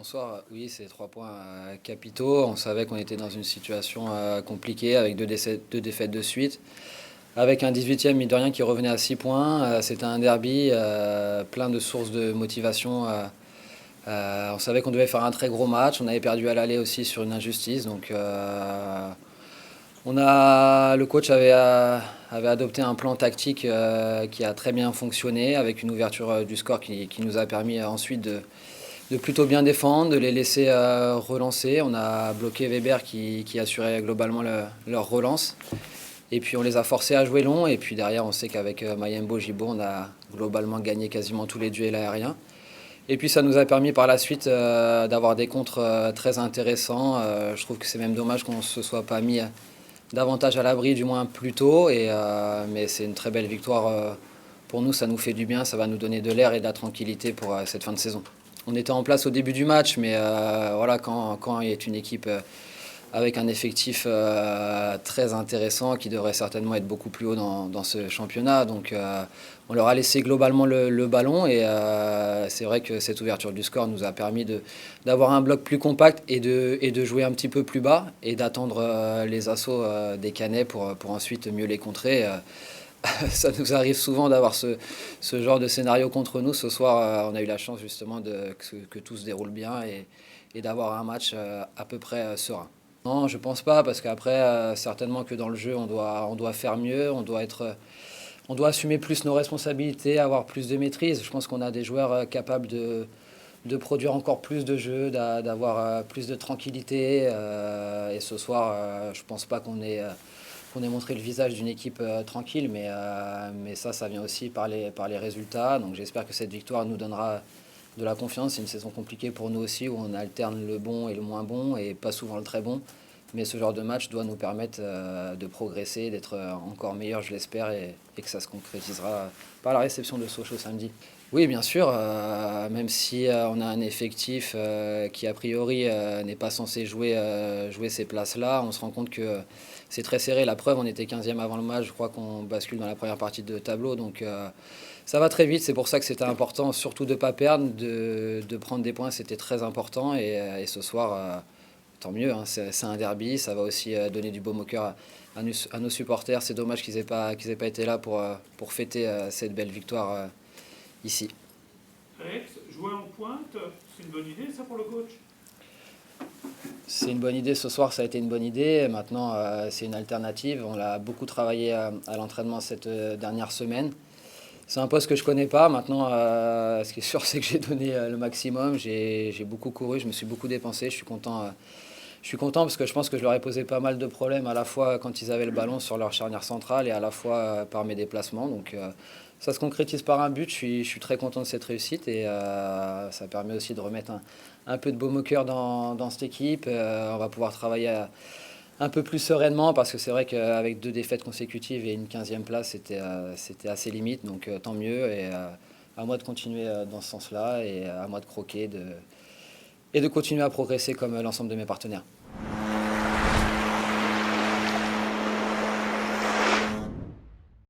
Bonsoir, oui, c'est 3 points capitaux. On savait qu'on était dans une situation compliquée avec deux défaites de suite. Avec un 18e, mine de rien, qui revenait à 6 points. C'était un derby plein de sources de motivation. On savait qu'on devait faire un très gros match. On avait perdu à l'aller aussi sur une injustice. Donc, le coach avait adopté un plan tactique qui a très bien fonctionné avec une ouverture du score qui nous a permis ensuite de plutôt bien défendre, de les laisser relancer. On a bloqué Weber qui assurait globalement leur relance. Et puis on les a forcés à jouer long. Et puis derrière, on sait qu'avec Mayembo, Gibo, on a globalement gagné quasiment tous les duels aériens. Et puis ça nous a permis par la suite d'avoir des contres très intéressants. Je trouve que c'est même dommage qu'on ne se soit pas mis davantage à l'abri, du moins plus tôt. Mais c'est une très belle victoire pour nous. Ça nous fait du bien, ça va nous donner de l'air et de la tranquillité pour cette fin de saison. On était en place au début du match, mais voilà, quand il y a une équipe avec un effectif très intéressant qui devrait certainement être beaucoup plus haut dans ce championnat. Donc on leur a laissé globalement le ballon et c'est vrai que cette ouverture du score nous a permis d'avoir un bloc plus compact et de jouer un petit peu plus bas et d'attendre les assauts des Canets pour ensuite mieux les contrer. Ça nous arrive souvent d'avoir ce genre de scénario contre nous. Ce soir, on a eu la chance justement que tout se déroule bien et d'avoir un match à peu près serein. Non, je pense pas, parce qu'après, certainement que dans le jeu, on doit faire mieux, on doit assumer plus nos responsabilités, avoir plus de maîtrise. Je pense qu'on a des joueurs capables de produire encore plus de jeux, d'avoir plus de tranquillité. Et ce soir, je pense pas qu'on ait montré le visage d'une équipe tranquille, mais ça vient aussi par les résultats. Donc j'espère que cette victoire nous donnera de la confiance. C'est une saison compliquée pour nous aussi, où on alterne le bon et le moins bon, et pas souvent le très bon. Mais ce genre de match doit nous permettre de progresser, d'être encore meilleur, je l'espère, et que ça se concrétisera par la réception de Sochaux samedi. Oui, bien sûr, même si on a un effectif qui, a priori, n'est pas censé jouer ces places-là, on se rend compte que c'est très serré. La preuve, on était 15e avant le match, je crois qu'on bascule dans la première partie de tableau. Donc ça va très vite, c'est pour ça que c'était important, surtout de ne pas perdre, de prendre des points, c'était très important. Et ce soir, tant mieux, hein, c'est un derby, ça va aussi donner du baume au cœur à nos supporters. C'est dommage qu'ils aient pas été là pour fêter cette belle victoire ici. Alex, jouer en pointe, c'est une bonne idée ça pour le coach? C'est une bonne idée, ce soir ça a été une bonne idée. Maintenant, c'est une alternative. On l'a beaucoup travaillé à l'entraînement cette dernière semaine. C'est un poste que je connais pas. Maintenant, ce qui est sûr, c'est que j'ai donné le maximum. J'ai beaucoup couru, je me suis beaucoup dépensé. Je suis content parce que je pense que je leur ai posé pas mal de problèmes, à la fois quand ils avaient le ballon sur leur charnière centrale et à la fois par mes déplacements. Donc ça se concrétise par un but. Je suis très content de cette réussite, et ça permet aussi de remettre un peu de baume au cœur dans cette équipe. On va pouvoir travailler un peu plus sereinement, parce que c'est vrai qu'avec 2 défaites consécutives et une 15e place, c'était assez limite. Donc tant mieux, et à moi de continuer dans ce sens-là, et à moi de croquer et de continuer à progresser comme l'ensemble de mes partenaires.